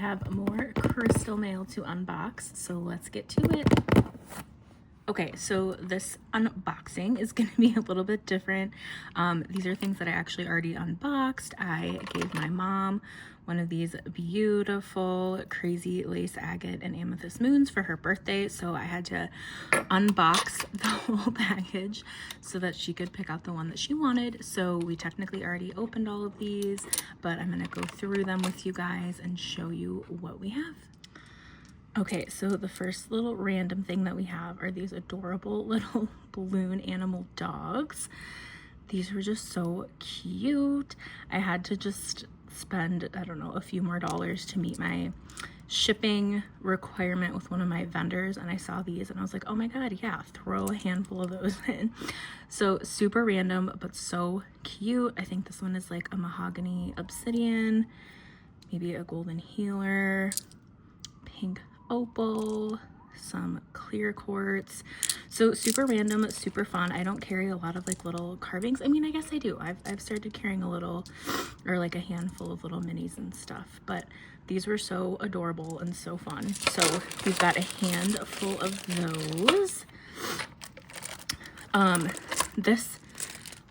have more crystal mail to unbox, so let's get to it. Okay, so this unboxing is going to be a little bit different. These are things that I actually already unboxed. I gave my mom one of these beautiful crazy lace agate and amethyst moons for her birthday, so I had to unbox the whole package so that she could pick out the one that she wanted. So we technically already opened all of these, but I'm going to go through them with you guys and show you what we have. Okay, so the first little random thing that we have are these adorable little balloon animal dogs. These were just so cute. I had to just spend, I don't know, a few more dollars to meet my shipping requirement with one of my vendors, and I saw these and I was like, oh my god, yeah, throw a handful of those in. So super random, but so cute. I think this one is like a mahogany obsidian, maybe a golden healer, pink opal, some clear quartz. So super random, super fun. I don't carry a lot of like little carvings. I mean, I guess I do. I've started carrying a little, or like a handful of little minis and stuff, but these were so adorable and so fun. So we've got a handful of those. This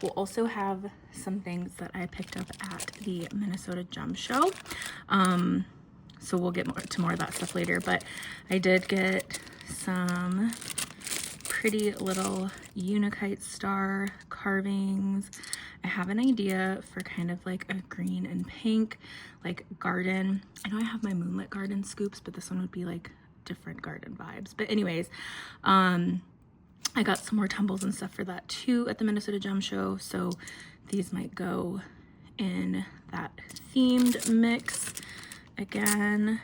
will also have some things that I picked up at the Minnesota Gem Show. So we'll get to more of that stuff later, but I did get some pretty little Unikite star carvings. I have an idea for kind of like a green and pink, like garden. I know I have my moonlit garden scoops, but this one would be like different garden vibes. But anyways, I got some more tumbles and stuff for that too at the Minnesota Gem Show. So these might go in that themed mix again.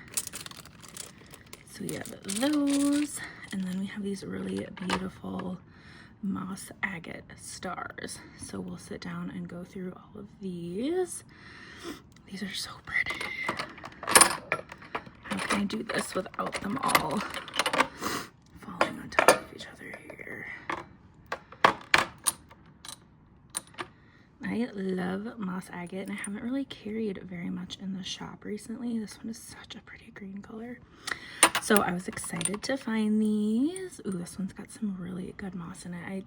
So we have those, and then we have these really beautiful moss agate stars. So we'll sit down and go through all of these. These are so pretty. How can I do this without them all falling on top of each other here? I love moss agate, and I haven't really carried very much in the shop recently. This one is such a pretty green color. So I was excited to find these. Ooh, this one's got some really good moss in it. I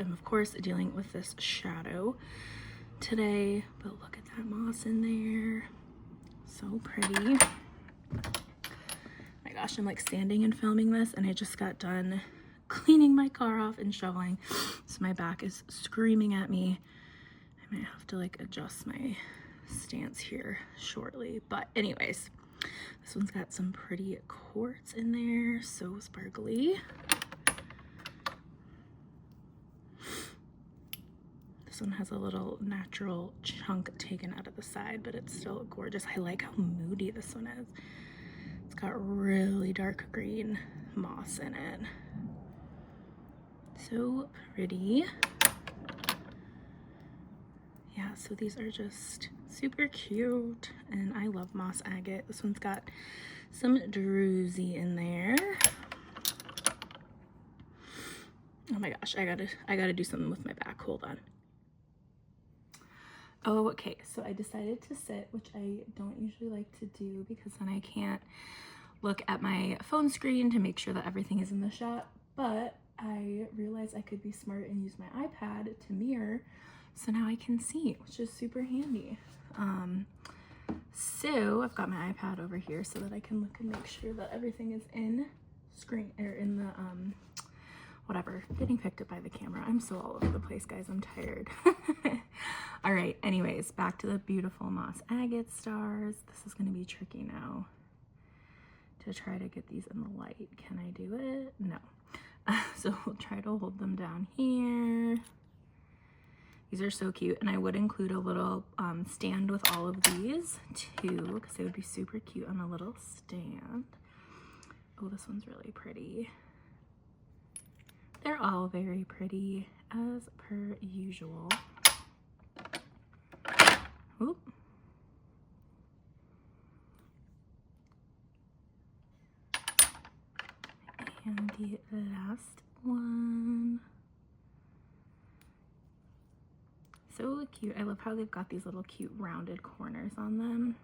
am, of course, dealing with this shadow today, but look at that moss in there. So pretty. My gosh, I'm like standing and filming this, and I just got done cleaning my car off and shoveling, so my back is screaming at me. I might have to like adjust my stance here shortly, but anyways, this one's got some pretty quartz in there, so sparkly. This one has a little natural chunk taken out of the side, but it's still gorgeous. I like how moody this one is. It's got really dark green moss in it. So pretty. Yeah, so these are just super cute, and I love moss agate. This one's got some druzy in there. Oh my gosh, I gotta do something with my back. Hold on. Oh, okay, so I decided to sit, which I don't usually like to do because then I can't look at my phone screen to make sure that everything is in the shot, but I realized I could be smart and use my iPad to mirror. So now I can see, which is super handy. So I've got my iPad over here so that I can look and make sure that everything is in screen, or in the, whatever, getting picked up by the camera. I'm so all over the place, guys. I'm tired. All right, anyways, back to the beautiful moss agate stars. This is gonna be tricky now to try to get these in the light. Can I do it? No. So we'll try to hold them down here. These are so cute, and I would include a little stand with all of these too, because they would be super cute on a little stand. Oh, this one's really pretty. They're all very pretty, as per usual. Oop. And the last one. So cute. I love how they've got these little cute rounded corners on them.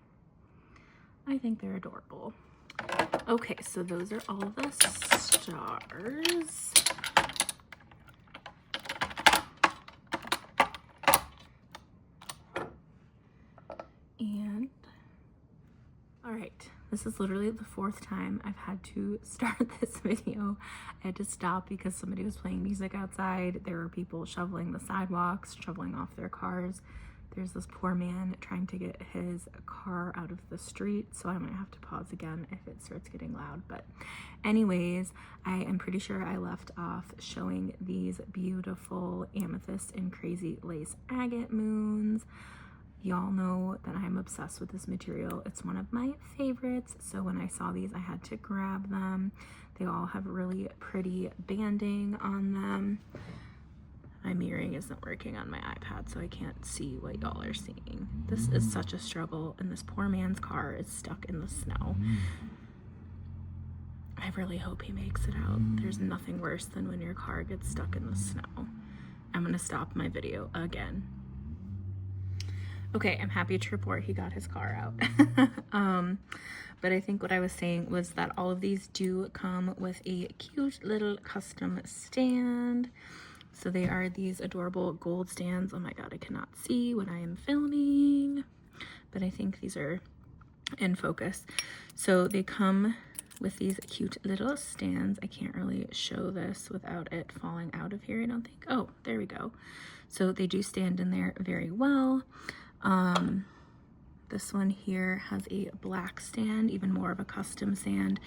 I think they're adorable. Okay, so those are all the stars. And all right, this is literally the 4th time I've had to start this video. I had to stop because somebody was playing music outside. There were people shoveling the sidewalks, shoveling off their cars. There's this poor man trying to get his car out of the street, so I might have to pause again if it starts getting loud. But anyways, I am pretty sure I left off showing these beautiful amethyst and crazy lace agate moons. Y'all know that I'm obsessed with this material. It's one of my favorites, so when I saw these, I had to grab them. They all have really pretty banding on them. My mirroring isn't working on my iPad, so I can't see what y'all are seeing. This is such a struggle, and this poor man's car is stuck in the snow. I really hope he makes it out. There's nothing worse than when your car gets stuck in the snow. I'm gonna stop my video again. Okay, I'm happy to report he got his car out. But I think what I was saying was that all of these do come with a cute little custom stand. So they are these adorable gold stands. Oh my god, I cannot see when I am filming, but I think these are in focus. So they come with these cute little stands. I can't really show this without it falling out of here, I don't think. Oh, there we go. So they do stand in there very well. This one here has a black stand, even more of a custom stand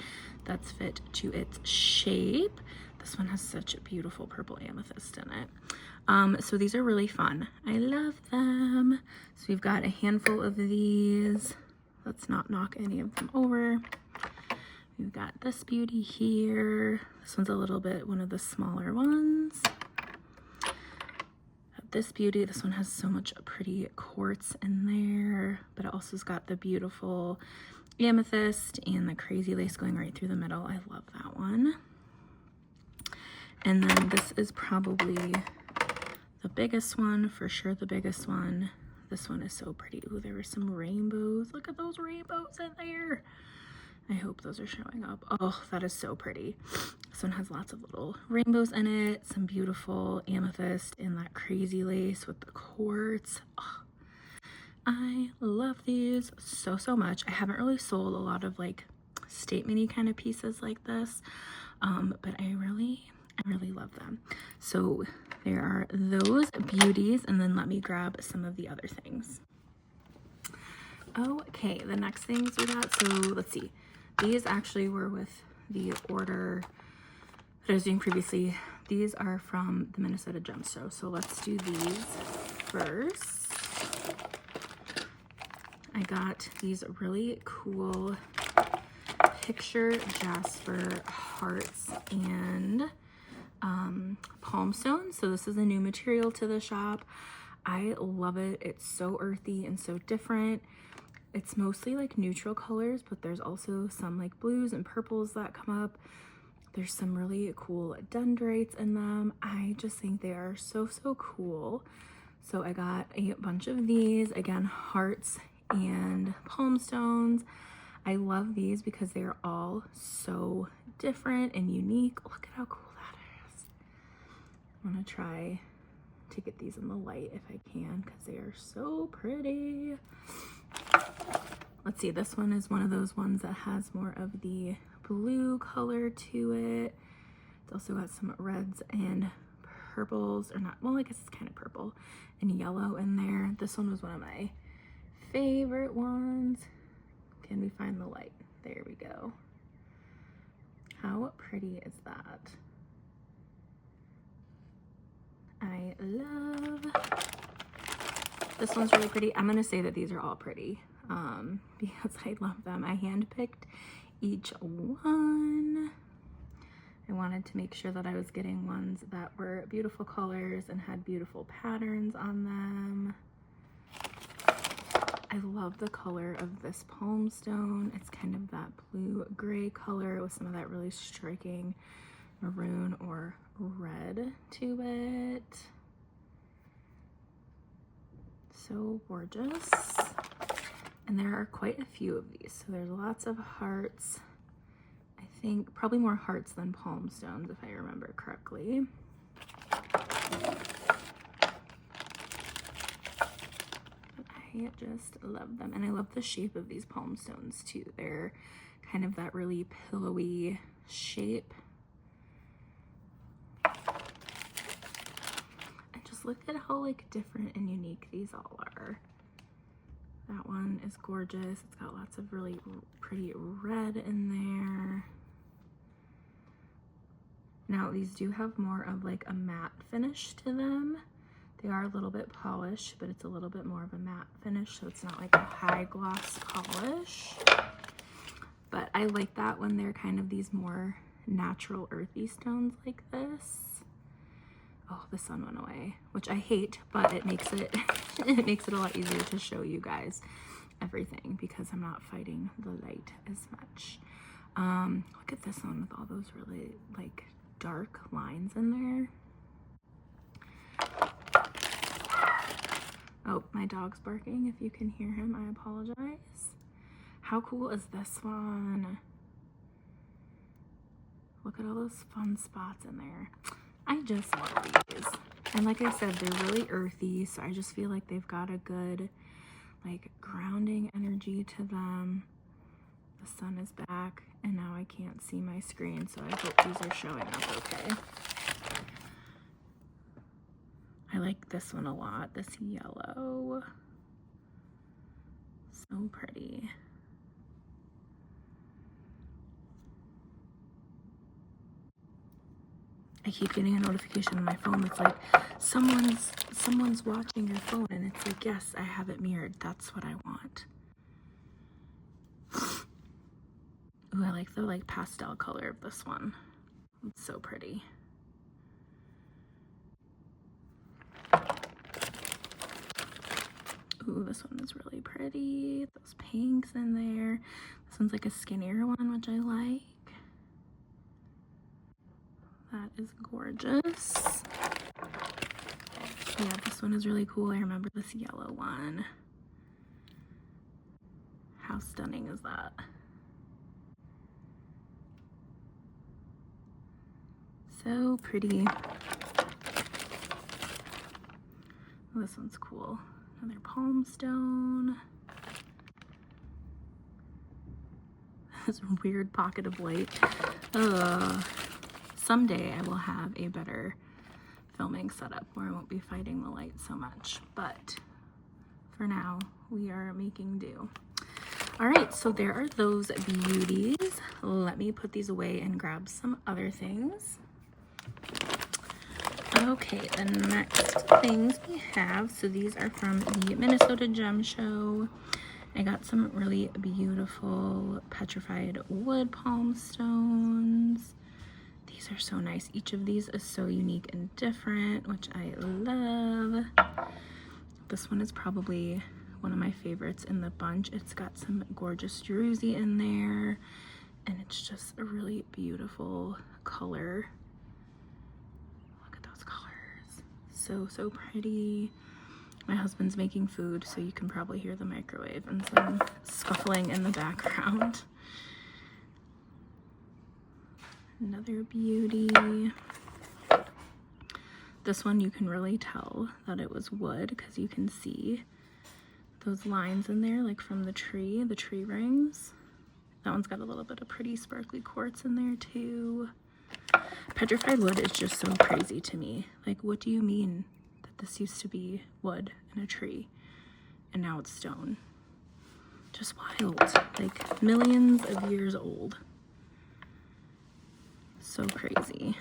that's fit to its shape. This one has such a beautiful purple amethyst in it. So these are really fun. I love them. So we've got a handful of these. Let's not knock any of them over. We've got this beauty here. This one's a little bit one of the smaller ones. This beauty, this one has so much pretty quartz in there, but it also has got the beautiful amethyst and the crazy lace going right through the middle. I love that one. And then this is probably the biggest one, for sure the biggest one. This one is so pretty. Ooh, there were some rainbows. Look at those rainbows in there. I hope those are showing up. Oh, that is so pretty. This one has lots of little rainbows in it, some beautiful amethyst and that crazy lace with the quartz. Oh, I love these so, so much. I haven't really sold a lot of like statement-y kind of pieces like this, but I really love them. So there are those beauties, and then let me grab some of the other things. Okay, the next things we got, so let's see. These actually were with the order that I was doing previously. These are from the Minnesota Gem Show. So let's do these first. I got these really cool picture jasper hearts and palm stones. So this is a new material to the shop. I love it. It's so earthy and so different. It's mostly like neutral colors, but there's also some like blues and purples that come up. There's some really cool dendrites in them. I just think they are so, so cool. So I got a bunch of these, again, hearts and palm stones. I love these because they are all so different and unique. Look at how cool that is. I'm gonna try to get these in the light if I can because they are so pretty. Let's see, this one is one of those ones that has more of the blue color to it. It's also got some reds and purples, or not, well, I guess it's kind of purple and yellow in there. This one was one of my favorite ones. Can we find the light? There we go. How pretty is that? I love this one's really pretty. I'm gonna say that these are all pretty because I love them. I handpicked each one. I wanted to make sure that I was getting ones that were beautiful colors and had beautiful patterns on them. I love the color of this palm stone. It's kind of that blue-gray color with some of that really striking maroon or red to it. So gorgeous. And there are quite a few of these. So there's lots of hearts. I think probably more hearts than palm stones, if I remember correctly. I just love them. And I love the shape of these palm stones too. They're kind of that really pillowy shape. And just look at how like different and unique these all are. That one is gorgeous. It's got lots of really pretty red in there. Now these do have more of like a matte finish to them. They are a little bit polished, but it's a little bit more of a matte finish, so it's not like a high gloss polish. But I like that when they're kind of these more natural earthy stones like this. Oh, the sun went away, which I hate, but it makes it it makes it a lot easier to show you guys everything because I'm not fighting the light as much. Look at this one with all those really like dark lines in there. Oh, my dog's barking. If you can hear him, I apologize. How cool is this one? Look at all those fun spots in there. I just love these. And like I said, they're really earthy, so I just feel like they've got a good like grounding energy to them. The sun is back and now I can't see my screen, so I hope these are showing up okay. I like this one a lot, this yellow. So pretty. I keep getting a notification on my phone that's like, someone's watching your phone, and it's like, yes, I have it mirrored. That's what I want. Ooh, I like the like pastel color of this one. It's so pretty. Ooh, this one is really pretty. Those pinks in there. This one's like a skinnier one, which I like. That is gorgeous. Yeah, this one is really cool. I remember this yellow one. How stunning is that? So pretty. Oh, this one's cool. Another palm stone. This weird pocket of light. Someday I will have a better filming setup where I won't be fighting the light so much, but for now we are making do. All right, so there are those beauties. Let me put these away and grab some other things. Okay, the next things we have, so these are from the Minnesota Gem Show. I got some really beautiful petrified wood palm stones. These are so nice. Each of these is so unique and different, which I love. This one is probably one of my favorites in the bunch. It's got some gorgeous druzy in there, and it's just a really beautiful color. Look at those colors. So pretty. My husband's making food, so you can probably hear the microwave and some scuffling in the background. Another beauty. This one you can really tell that it was wood because you can see those lines in there, like from the tree rings. That one's got a little bit of pretty sparkly quartz in there too. Petrified wood is just so crazy to me. Like, what do you mean that this used to be wood in a tree and now it's stone? Just wild. Like millions of years old. So crazy.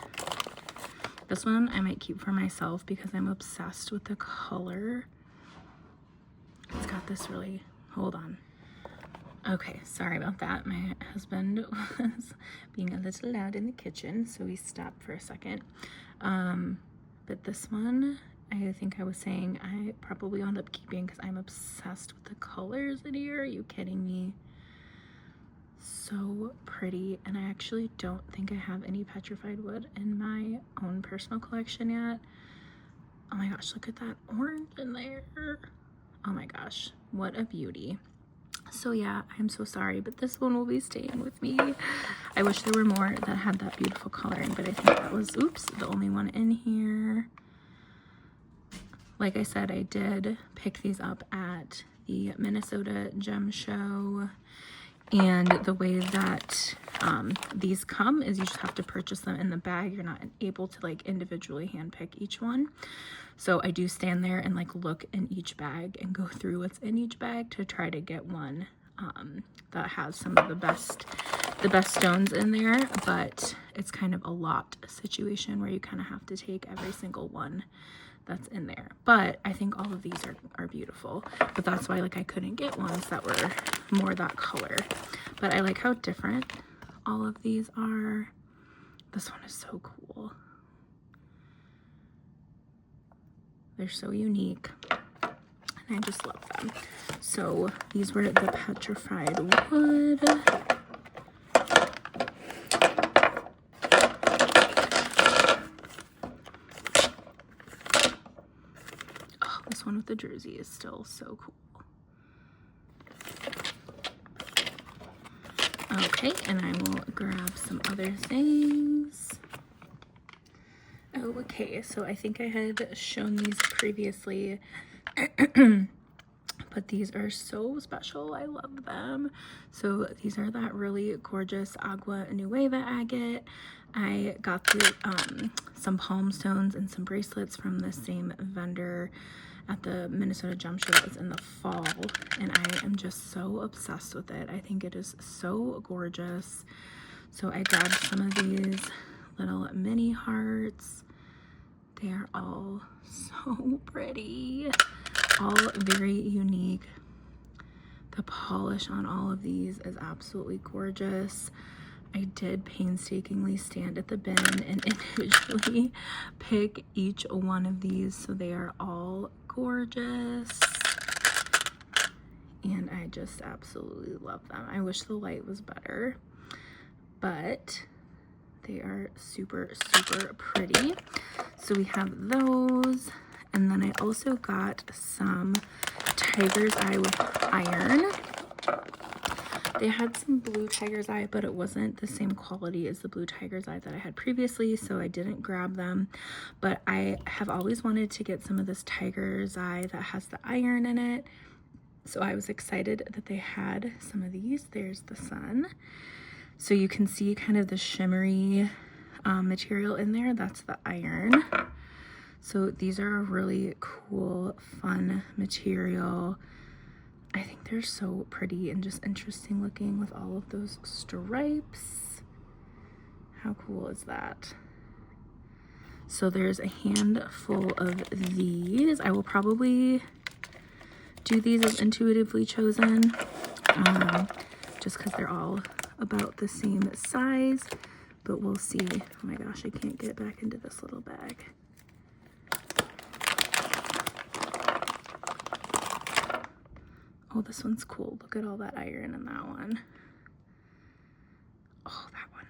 This one I might keep for myself because I'm obsessed with the color. It's got this really, hold on. Okay, sorry about that. My husband was being a little loud in the kitchen, so we stopped for a second. But this one, I think I was saying I probably wound up keeping because I'm obsessed with the colors in here. Are you kidding me? So pretty. And I actually don't think I have any petrified wood in my own personal collection yet. Oh my gosh, look at that orange in there. Oh my gosh, what a beauty. So yeah, I'm so sorry, but this one will be staying with me. I wish there were more that had that beautiful coloring, but I think that was, oops, the only one in here. Like I said, I did pick these up at the Minnesota Gem Show. And the way that these come is you just have to purchase them in the bag. You're not able to like individually handpick each one. So I do stand there and like look in each bag and go through what's in each bag to try to get one that has some of the best stones in there. But it's kind of a lot situation where you kind of have to take every single one that's in there. But I think all of these are beautiful, but that's why like I couldn't get ones that were more that color. But I like how different all of these are. This one is so cool. They're so unique and I just love them. So these were the petrified wood. One with the jersey is still so cool. Okay, and I will grab some other things. Oh, okay, so I think I had shown these previously, but these are so special. I love them. So these are that really gorgeous Agua Nueva agate. I got the some palm stones and some bracelets from the same vendor at the Minnesota Gem Show that was in the fall, and I am just so obsessed with it. I think it is so gorgeous. So I grabbed some of these little mini hearts. They are all so pretty, all very unique. The polish on all of these is absolutely gorgeous. I did painstakingly stand at the bin and individually pick each one of these, so they are all gorgeous. And I just absolutely love them. I wish the light was better, but they are super, super pretty. So we have those. And then I also got some tiger's eye with iron. They had some blue tiger's eye, but it wasn't the same quality as the blue tiger's eye that I had previously, so I didn't grab them. But I have always wanted to get some of this tiger's eye that has the iron in it. So I was excited that they had some of these. There's the sun. So you can see kind of the shimmery material in there. That's the iron. So these are a really cool, fun material. I think they're so pretty and just interesting looking with all of those stripes. How cool is that? So there's a handful of these. I will probably do these as intuitively chosen, just because they're all about the same size, but we'll see. Oh my gosh, I can't get back into this little bag. Oh, this one's cool. Look at all that iron in that one. Oh, that one.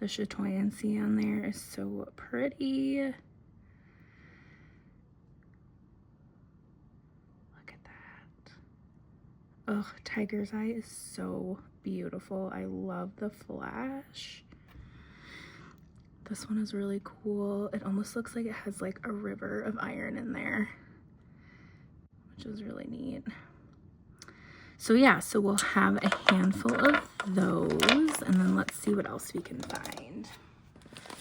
The chatoyancy on there is so pretty. Look at that. Oh, tiger's eye is so beautiful. I love the flash. This one is really cool. It almost looks like it has like a river of iron in there, which is really neat. So yeah, so we'll have a handful of those, and then let's see what else we can find.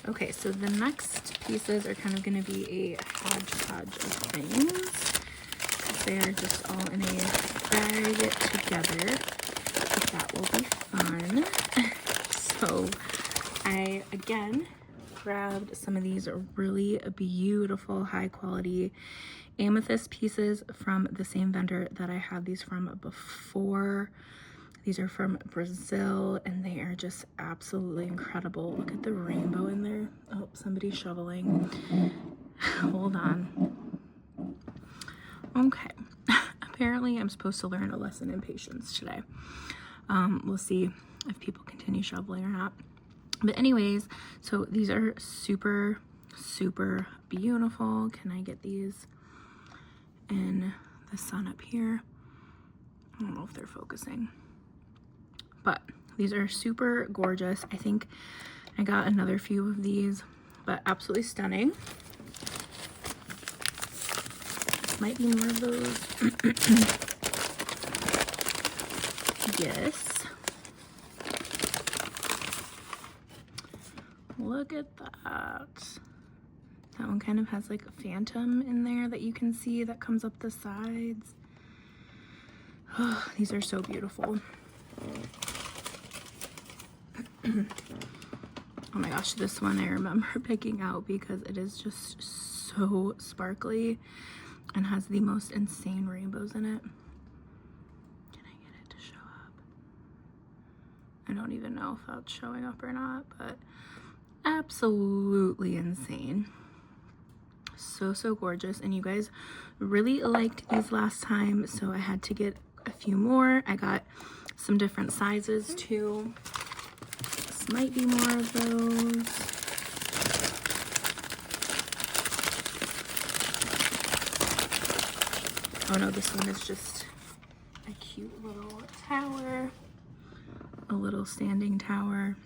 Okay, so the next pieces are kind of going to be a hodgepodge of things. They are just all in a bag together, but that will be fun. So I, again, grabbed some of these really beautiful, high quality amethyst pieces from the same vendor that I had these from before. These are from Brazil and they are just absolutely incredible. Look at the rainbow in there. Oh, somebody's shoveling. Hold on. Okay. Apparently I'm supposed to learn a lesson in patience today. We'll see if people continue shoveling or not. But anyways, so these are super, super beautiful. Can I get these in the sun up here? I don't know if they're focusing, but these are super gorgeous. I think I got another few of these, but absolutely stunning. This might be more of those. Yes. Look at that. That one kind of has like a phantom in there that you can see that comes up the sides. Oh, these are so beautiful. Oh my gosh, this one I remember picking out because it is just so sparkly and has the most insane rainbows in it. Can I get it to show up? I don't even know if that's showing up or not, but absolutely insane. So gorgeous. And you guys really liked these last time, so I had to get a few more. I got some different sizes too. This might be more of those. Oh no, this one is just a cute little tower, a little standing tower.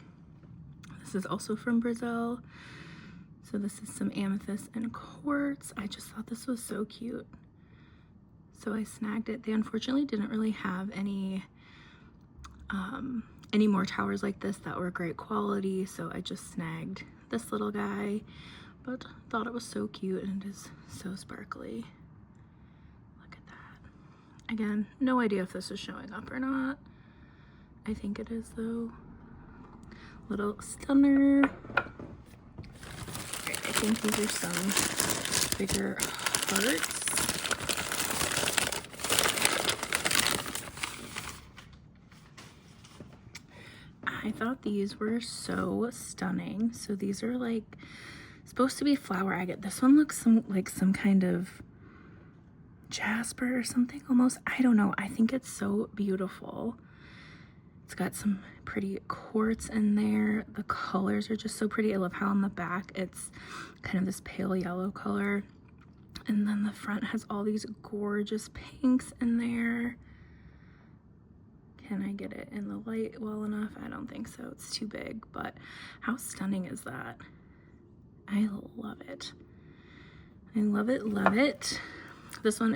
This is also from Brazil. So this is some amethyst and quartz. I just thought this was so cute. So I snagged it. They unfortunately didn't really have any more towers like this that were great quality. So I just snagged this little guy, but thought it was so cute and it is so sparkly. Look at that. Again, no idea if this is showing up or not. I think it is though. Little stunner. I think these are some bigger hearts. I thought these were so stunning. So these are like supposed to be flower agate. This one looks like some kind of jasper or something almost. I don't know. I think it's so beautiful. It's got some pretty quartz in there. The colors are just so pretty. I love how on the back it's kind of this pale yellow color. And then the front has all these gorgeous pinks in there. Can I get it in the light well enough? I don't think so. It's too big, but how stunning is that? I love it. I love it, love it. This one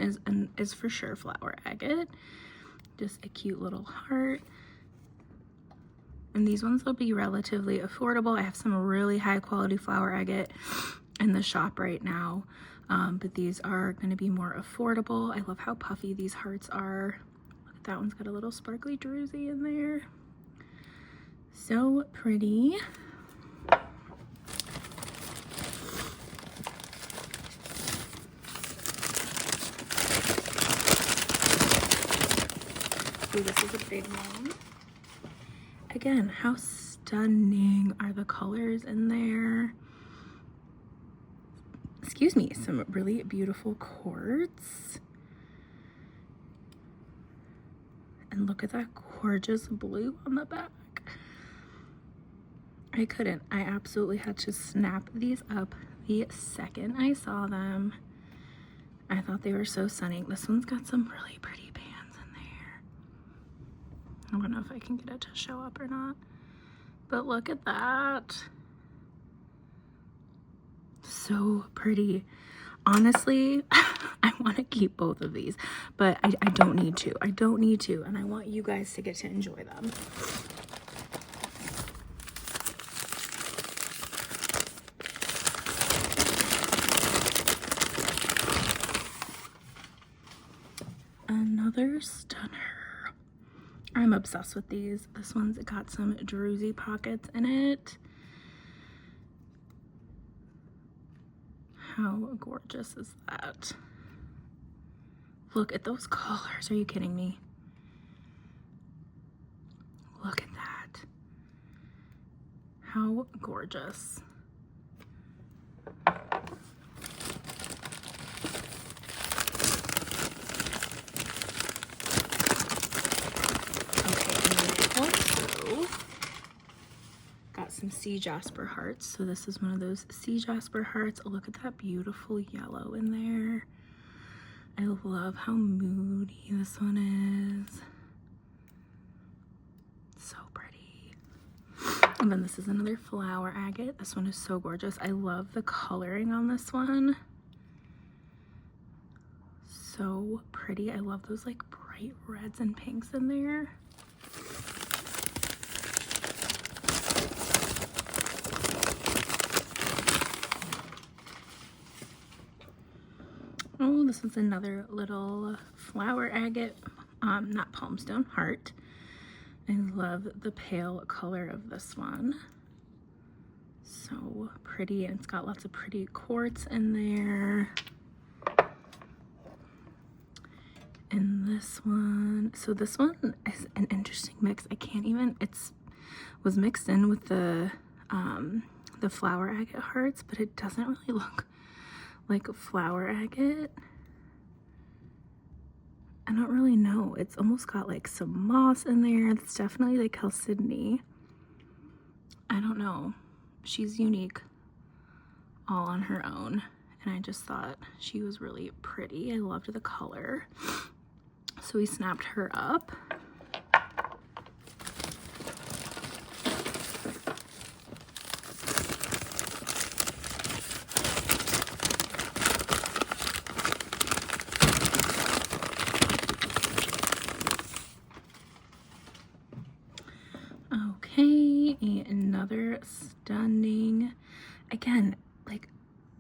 is for sure flower agate. Just a cute little heart. And these ones will be relatively affordable. I have some really high quality flower agate in the shop right now, but these are going to be more affordable. I love how puffy these hearts are. Look at that one's got a little sparkly druzy in there. So pretty. Ooh, this is a big one. Again, how stunning are the colors in there? Excuse me, some really beautiful quartz. And look at that gorgeous blue on the back. I couldn't. I absolutely had to snap these up the second I saw them. I thought they were so stunning. This one's got some really pretty bands in there. I don't know if I can get it to show up or not, but look at that. So pretty. Honestly, I want to keep both of these, but I don't need to. I don't need to, and I want you guys to get to enjoy them. Another stunner. I'm obsessed with these. This one's got some druzy pockets in it. How gorgeous is that? Look at those colors. Are you kidding me? Look at that. How gorgeous. Some sea jasper hearts. So this is one of those sea jasper hearts. Oh, look at that beautiful yellow in there. I love how moody this one is. So pretty. And then this is another flower agate. This one is so gorgeous. I love the coloring on this one. So pretty. I love those like bright reds and pinks in there. Oh, this is another little flower agate, not palmstone, heart. I love the pale color of this one. So pretty, and it's got lots of pretty quartz in there. And this one, so this one is an interesting mix. I can't even, was mixed in with the flower agate hearts, but it doesn't really look like a flower agate. I don't really know. It's almost got like some moss in there. It's definitely like Chalcedony. I don't know. She's unique all on her own. And I just thought she was really pretty. I loved the color. So we snapped her up. Okay, another stunning, again, like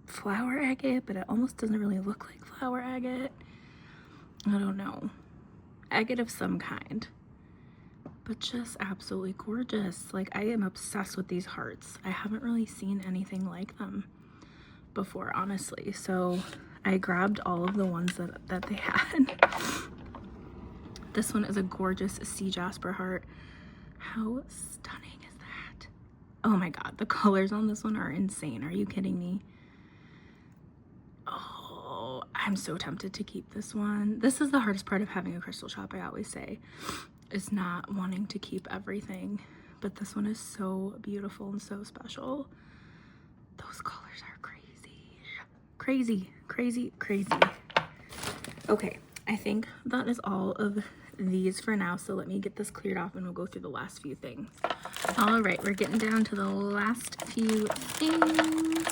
flower agate, but it almost doesn't really look like flower agate. I don't know. Agate of some kind, but just absolutely gorgeous. Like, I am obsessed with these hearts. I haven't really seen anything like them before, honestly. So I grabbed all of the ones that they had. This one is a gorgeous sea jasper heart. How stunning is that? Oh my god, the colors on this one are insane. Are you kidding me? Oh, I'm so tempted to keep this one. This is the hardest part of having a crystal shop, I always say, is not wanting to keep everything. But this one is so beautiful and so special. Those colors are crazy. Crazy, crazy, crazy. Okay, I think that is all of these for now, so let me get this cleared off and we'll go through the last few things. All right, we're getting down to the last few things.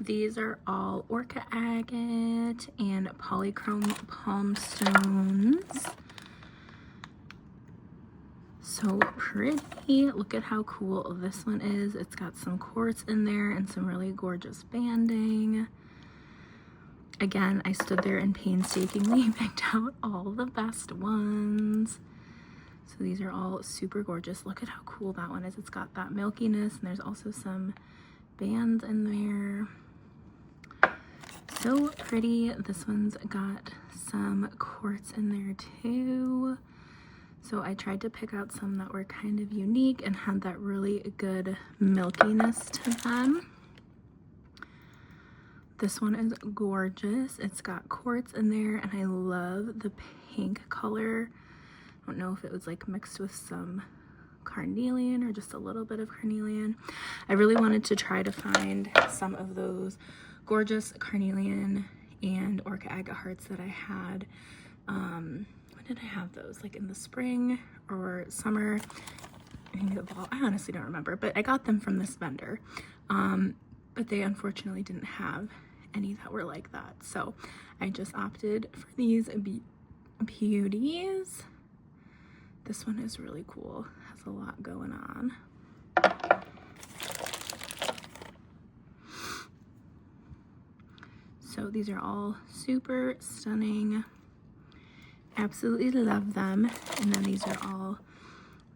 These are all orca agate and polychrome palm stones. So pretty. Look at how cool this one is. It's got some quartz in there and some really gorgeous banding. Again, I stood there and painstakingly picked out all the best ones. So these are all super gorgeous. Look at how cool that one is. It's got that milkiness, and there's also some bands in there. So pretty. This one's got some quartz in there too. So I tried to pick out some that were kind of unique and had that really good milkiness to them. This one is gorgeous. It's got quartz in there, and I love the pink color. I don't know if it was like mixed with some carnelian or just a little bit of carnelian. I really wanted to try to find some of those gorgeous carnelian and orca agate hearts that I had. When did I have those? Like in the spring or summer? I think the fall. I honestly don't remember, but I got them from this vendor. But they unfortunately didn't have any that were like that. So I just opted for these beauties. This one is really cool. Has a lot going on. So these are all super stunning. Absolutely love them. And then these are all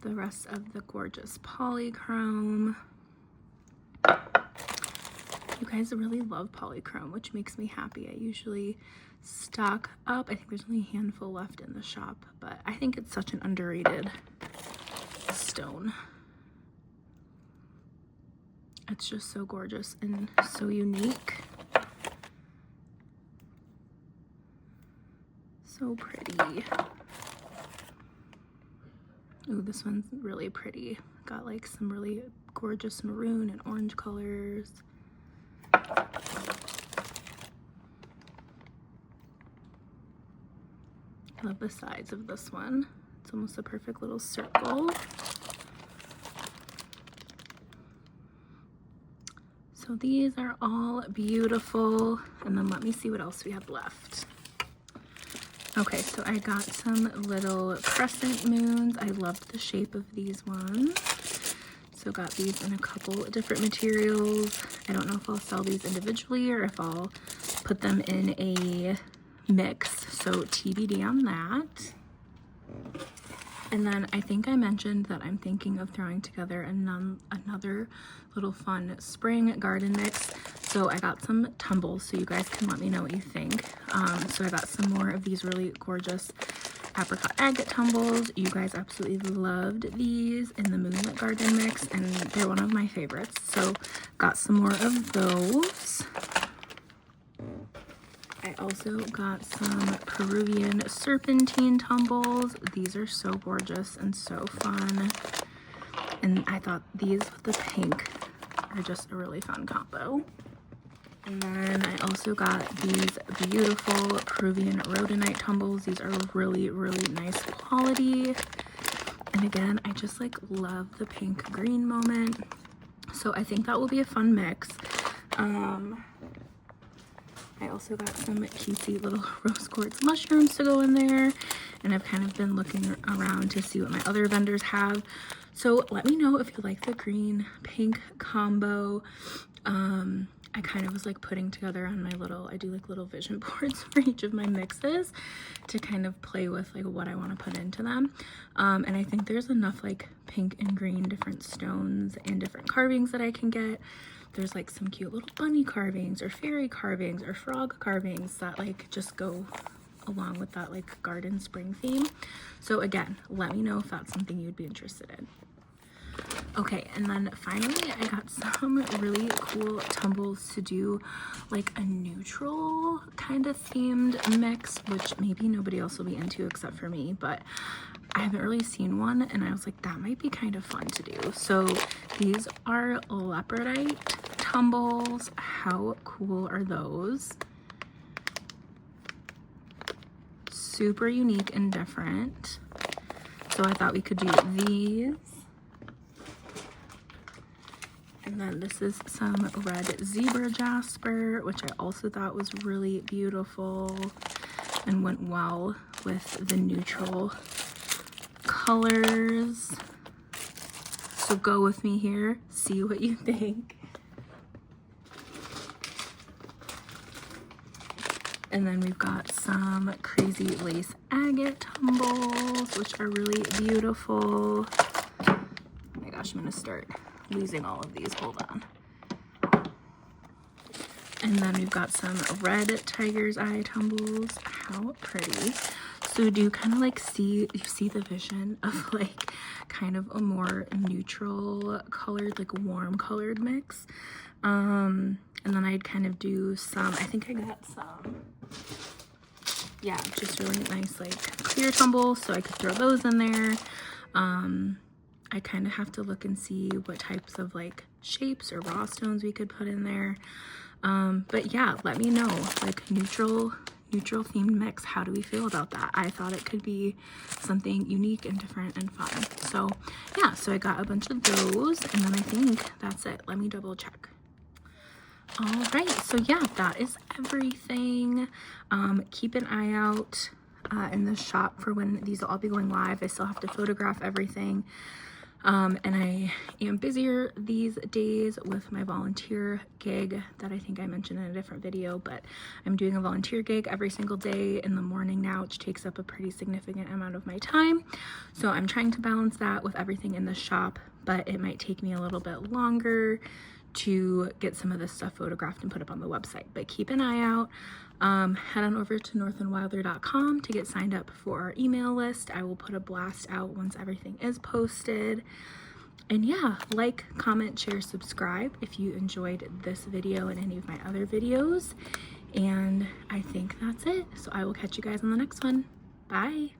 the rest of the gorgeous polychrome. You guys really love polychrome, which makes me happy. I usually stock up. I think there's only a handful left in the shop, but I think it's such an underrated stone. It's just so gorgeous and so unique. So pretty. Ooh, this one's really pretty. Got like some really gorgeous maroon and orange colors. I love the sides of this one. It's almost a perfect little circle. So these are all beautiful. And then let me see what else we have left. Okay, so I got some little crescent moons. I loved the shape of these ones. So got these in a couple different materials. I don't know if I'll sell these individually or if I'll put them in a mix. So TBD on that. And then I think I mentioned that I'm thinking of throwing together another little fun spring garden mix. So I got some tumbles, so you guys can let me know what you think. So I got some more of these really gorgeous apricot agate tumbles. You guys absolutely loved these in the Moonlit Garden mix, and they're one of my favorites. So got some more of those. I also got some Peruvian serpentine tumbles. These are so gorgeous and so fun. And I thought these with the pink are just a really fun combo. And then I also got these beautiful Peruvian rhodonite tumbles. These are really, really nice quality. And again, I just like love the pink green moment. So I think that will be a fun mix. I also got some cutesy little rose quartz mushrooms to go in there. And I've kind of been looking around to see what my other vendors have. So let me know if you like the green pink combo. I kind of was like putting together on my little, I do like little vision boards for each of my mixes to kind of play with like what I want to put into them. And I think there's enough like pink and green different stones and different carvings that I can get. There's like some cute little bunny carvings or fairy carvings or frog carvings that like just go along with that like garden spring theme. So again, let me know if that's something you'd be interested in. Okay, and then finally I got some really cool tumbles to do like a neutral kind of themed mix, which maybe nobody else will be into except for me, but I haven't really seen one and I was like, that might be kind of fun to do. So these are leopardite tumbles. How cool are those? Super unique and different. So I thought we could do these. And then this is some red zebra jasper, which I also thought was really beautiful and went well with the neutral colors. So go with me here, see what you think. And then we've got some crazy lace agate tumbles, which are really beautiful. Oh my gosh, I'm gonna start losing all of these, hold on. And then we've got some red tiger's eye tumbles. How pretty. So do you kind of like see the vision of like kind of a more neutral colored, like warm colored mix. And then I'd kind of do some, I think I got some, yeah, just really nice like clear tumbles, so I could throw those in there. I kind of have to look and see what types of like shapes or raw stones we could put in there. But yeah, let me know, like neutral themed mix, how do we feel about that? I thought it could be something unique and different and fun. So yeah, so I got a bunch of those, and then I think that's it. Let me double check. All right, so yeah, that is everything. Keep an eye out in the shop for when these will all be going live. I still have to photograph everything. And I am busier these days with my volunteer gig that I think I mentioned in a different video, but I'm doing a volunteer gig every single day in the morning now, which takes up a pretty significant amount of my time. So I'm trying to balance that with everything in the shop, but it might take me a little bit longer to get some of this stuff photographed and put up on the website. But keep an eye out. Head on over to northandwilder.com to get signed up for our email list. I will put a blast out once everything is posted. And yeah, like, comment, share, subscribe if you enjoyed this video and any of my other videos. And I think that's it. So I will catch you guys on the next one. Bye.